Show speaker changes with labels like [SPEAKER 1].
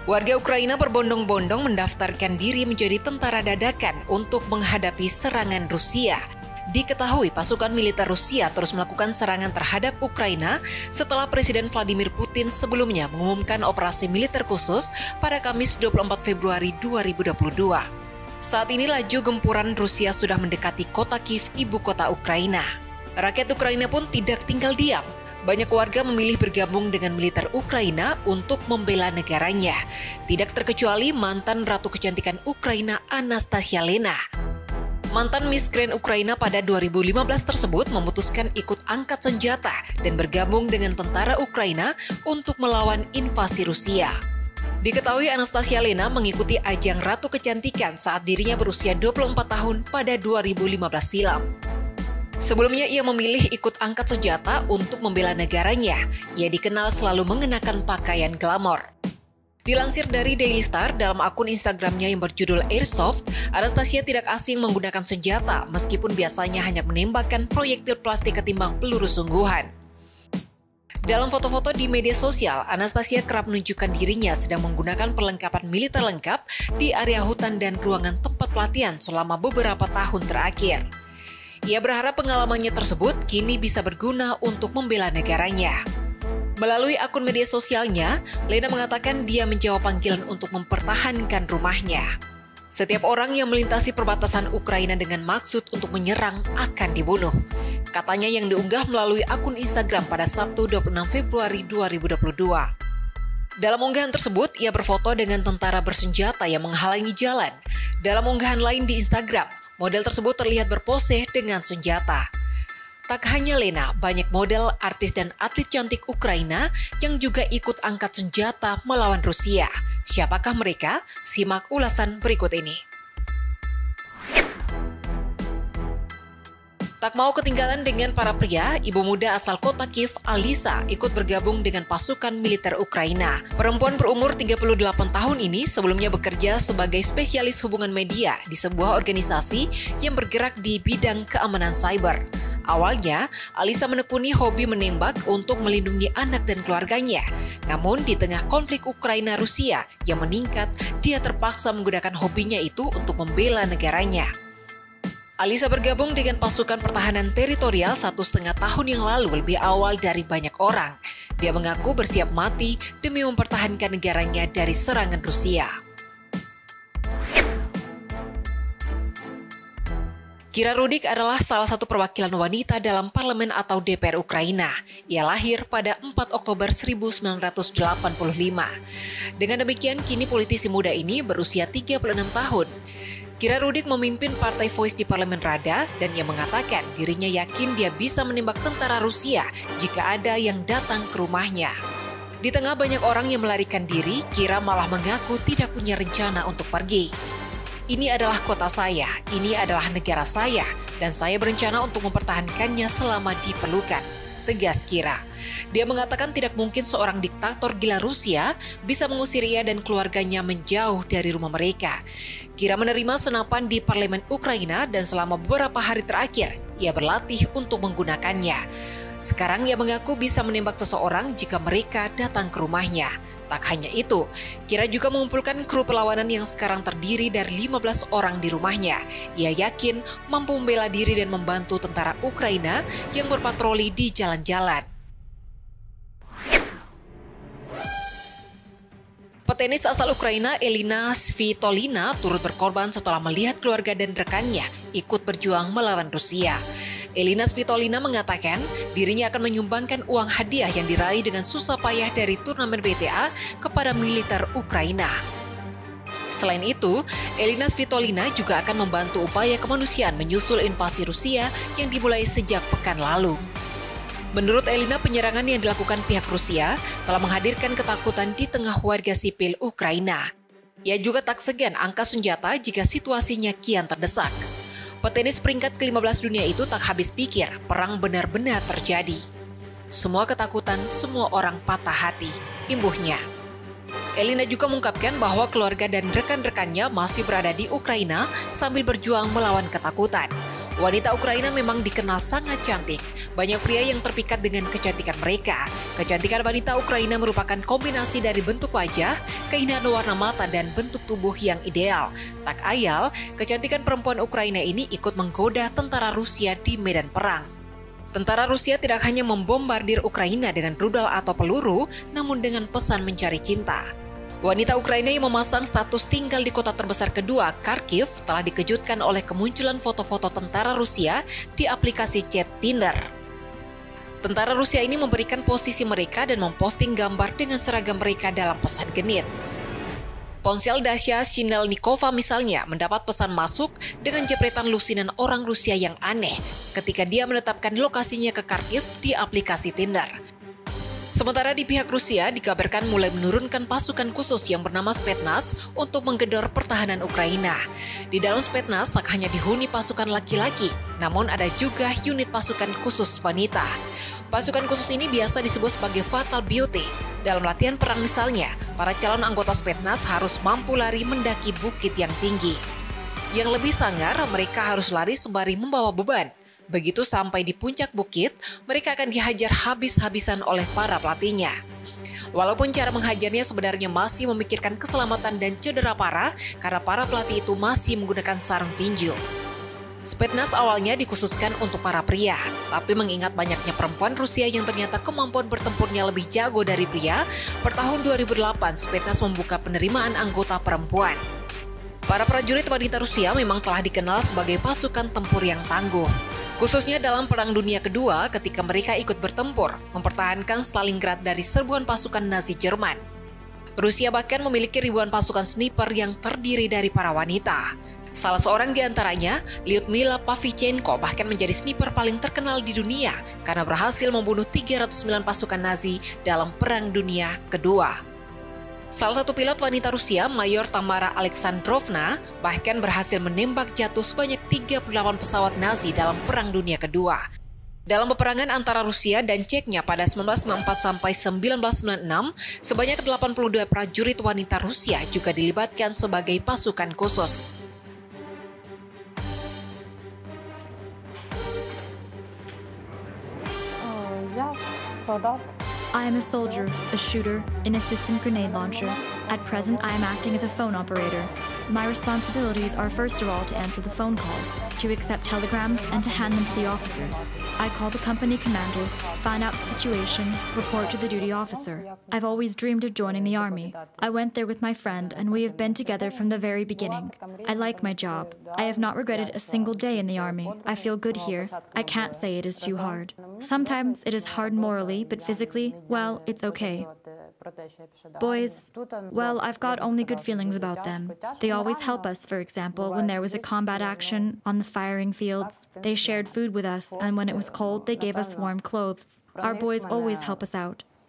[SPEAKER 1] Warga Ukraina berbondong-bondong mendaftarkan diri menjadi tentara dadakan untuk menghadapi serangan Rusia. Diketahui pasukan militer Rusia terus melakukan serangan terhadap Ukraina setelah Presiden Vladimir Putin sebelumnya mengumumkan operasi militer khusus pada Kamis 24 Februari 2022. Saat ini laju gempuran Rusia sudah mendekati kota Kiev, ibu kota Ukraina. Rakyat Ukraina pun tidak tinggal diam. Banyak warga memilih bergabung dengan militer Ukraina untuk membela negaranya. Tidak terkecuali mantan Ratu Kecantikan Ukraina Anastasia Lena. Mantan Miss Grand Ukraina pada 2015 tersebut memutuskan ikut angkat senjata dan bergabung dengan tentara Ukraina untuk melawan invasi Rusia. Diketahui Anastasia Lena mengikuti ajang Ratu Kecantikan saat dirinya berusia 24 tahun pada 2015 silam. Sebelumnya ia memilih ikut angkat senjata untuk membela negaranya. Ia dikenal selalu mengenakan pakaian glamor. Dilansir dari Daily Star dalam akun Instagramnya yang berjudul Airsoft, Anastasia tidak asing menggunakan senjata meskipun biasanya hanya menembakkan proyektil plastik ketimbang peluru sungguhan. Dalam foto-foto di media sosial, Anastasia kerap menunjukkan dirinya sedang menggunakan perlengkapan militer lengkap di area hutan dan ruangan tempat pelatihan selama beberapa tahun terakhir. Ia berharap pengalamannya tersebut kini bisa berguna untuk membela negaranya. Melalui akun media sosialnya, Lena mengatakan dia menjawab panggilan untuk mempertahankan rumahnya. Setiap orang yang melintasi perbatasan Ukraina dengan maksud untuk menyerang akan dibunuh. Katanya yang diunggah melalui akun Instagram pada Sabtu 26 Februari 2022. Dalam unggahan tersebut, ia berfoto dengan tentara bersenjata yang menghalangi jalan. Dalam unggahan lain di Instagram, model tersebut terlihat berpose dengan senjata. Tak hanya Lena, banyak model, artis, dan atlet cantik Ukraina yang juga ikut angkat senjata melawan Rusia. Siapakah mereka? Simak ulasan berikut ini. Tak mau ketinggalan dengan para pria, ibu muda asal kota Kiev, Alisa, ikut bergabung dengan pasukan militer Ukraina. Perempuan berumur 38 tahun ini sebelumnya bekerja sebagai spesialis hubungan media di sebuah organisasi yang bergerak di bidang keamanan cyber. Awalnya, Alisa menekuni hobi menembak untuk melindungi anak dan keluarganya. Namun, di tengah konflik Ukraina-Rusia yang meningkat, dia terpaksa menggunakan hobinya itu untuk membela negaranya. Alisa bergabung dengan pasukan pertahanan teritorial 1,5 tahun yang lalu lebih awal dari banyak orang. Dia mengaku bersiap mati demi mempertahankan negaranya dari serangan Rusia. Kira Rudik adalah salah satu perwakilan wanita dalam parlemen atau DPR Ukraina. Ia lahir pada 4 Oktober 1985. Dengan demikian, kini politisi muda ini berusia 36 tahun. Kira Rudik memimpin partai Voice di Parlemen Rada dan ia mengatakan dirinya yakin dia bisa menembak tentara Rusia jika ada yang datang ke rumahnya. Di tengah banyak orang yang melarikan diri, Kira malah mengaku tidak punya rencana untuk pergi. Ini adalah kota saya, ini adalah negara saya, dan saya berencana untuk mempertahankannya selama diperlukan, tegas Kira. Dia mengatakan tidak mungkin seorang diktator gila Rusia bisa mengusir ia dan keluarganya menjauh dari rumah mereka. Kira menerima senapan di parlemen Ukraina dan selama beberapa hari terakhir, ia berlatih untuk menggunakannya. Sekarang ia mengaku bisa menembak seseorang jika mereka datang ke rumahnya. Tak hanya itu, Kira juga mengumpulkan kru perlawanan yang sekarang terdiri dari 15 orang di rumahnya. Ia yakin mampu membela diri dan membantu tentara Ukraina yang berpatroli di jalan-jalan. Petenis asal Ukraina Elina Svitolina turut berkorban setelah melihat keluarga dan rekannya ikut berjuang melawan Rusia. Elina Svitolina mengatakan dirinya akan menyumbangkan uang hadiah yang diraih dengan susah payah dari turnamen WTA kepada militer Ukraina. Selain itu, Elina Svitolina juga akan membantu upaya kemanusiaan menyusul invasi Rusia yang dimulai sejak pekan lalu. Menurut Elina, penyerangan yang dilakukan pihak Rusia telah menghadirkan ketakutan di tengah warga sipil Ukraina. Ia juga tak segan angkat senjata jika situasinya kian terdesak. Petenis peringkat ke-15 dunia itu tak habis pikir perang benar-benar terjadi. Semua ketakutan, semua orang patah hati, imbuhnya. Elina juga mengungkapkan bahwa keluarga dan rekan-rekannya masih berada di Ukraina sambil berjuang melawan ketakutan. Wanita Ukraina memang dikenal sangat cantik. Banyak pria yang terpikat dengan kecantikan mereka. Kecantikan wanita Ukraina merupakan kombinasi dari bentuk wajah, keindahan warna mata, dan bentuk tubuh yang ideal. Tak ayal, kecantikan perempuan Ukraina ini ikut menggoda tentara Rusia di medan perang. Tentara Rusia tidak hanya membombardir Ukraina dengan rudal atau peluru, namun dengan pesan mencari cinta. Wanita Ukraina yang memasang status tinggal di kota terbesar kedua, Kharkiv, telah dikejutkan oleh kemunculan foto-foto tentara Rusia di aplikasi chat Tinder. Tentara Rusia ini memberikan posisi mereka dan memposting gambar dengan seragam mereka dalam pesan genit. Ponsel Dasya Shinelnikova misalnya mendapat pesan masuk dengan jepretan lusinan orang Rusia yang aneh ketika dia menetapkan lokasinya ke Kharkiv di aplikasi Tinder. Sementara di pihak Rusia dikabarkan mulai menurunkan pasukan khusus yang bernama Spetsnaz untuk menggedor pertahanan Ukraina. Di dalam Spetsnaz tak hanya dihuni pasukan laki-laki, namun ada juga unit pasukan khusus wanita. Pasukan khusus ini biasa disebut sebagai Fatal Beauty. Dalam latihan perang misalnya, para calon anggota Spetsnaz harus mampu lari mendaki bukit yang tinggi. Yang lebih sangar, mereka harus lari sembari membawa beban. Begitu sampai di puncak bukit, mereka akan dihajar habis-habisan oleh para pelatihnya. Walaupun cara menghajarnya sebenarnya masih memikirkan keselamatan dan cedera parah karena para pelatih itu masih menggunakan sarung tinju. Spetsnaz awalnya dikhususkan untuk para pria, tapi mengingat banyaknya perempuan Rusia yang ternyata kemampuan bertempurnya lebih jago dari pria, per tahun 2008 Spetsnaz membuka penerimaan anggota perempuan. Para prajurit wanita Rusia memang telah dikenal sebagai pasukan tempur yang tangguh. Khususnya dalam Perang Dunia Kedua ketika mereka ikut bertempur, mempertahankan Stalingrad dari serbuan pasukan Nazi Jerman. Rusia bahkan memiliki ribuan pasukan sniper yang terdiri dari para wanita. Salah seorang di antaranya, Lyudmila Pavlichenko, bahkan menjadi sniper paling terkenal di dunia karena berhasil membunuh 309 pasukan Nazi dalam Perang Dunia Kedua. Salah satu pilot wanita Rusia, Mayor Tamara Alexandrovna, bahkan berhasil menembak jatuh sebanyak 38 pesawat Nazi dalam Perang Dunia Kedua. Dalam peperangan antara Rusia dan Ceknya pada 1994 sampai 1996, sebanyak 82 prajurit wanita Rusia juga dilibatkan sebagai pasukan khusus.
[SPEAKER 2] I am a soldier, a shooter, an assistant grenade launcher. At present, I am acting as a phone operator. My responsibilities are first of all to answer the phone calls, to accept telegrams, and to hand them to the officers. I call the company commanders, find out the situation, report to the duty officer. I've always dreamed of joining the army. I went there with my friend, and we have been together from the very beginning. I like my job. I have not regretted a single day in the army. I feel good here. I can't say it is too hard. Sometimes it is hard morally, but physically, well, it's okay. Boys, well, I've got only good feelings about them. They always help us, for example, when there was a combat action on the firing fields. They shared food with us, and when it was cold, they gave us warm clothes. Our boys always help us out.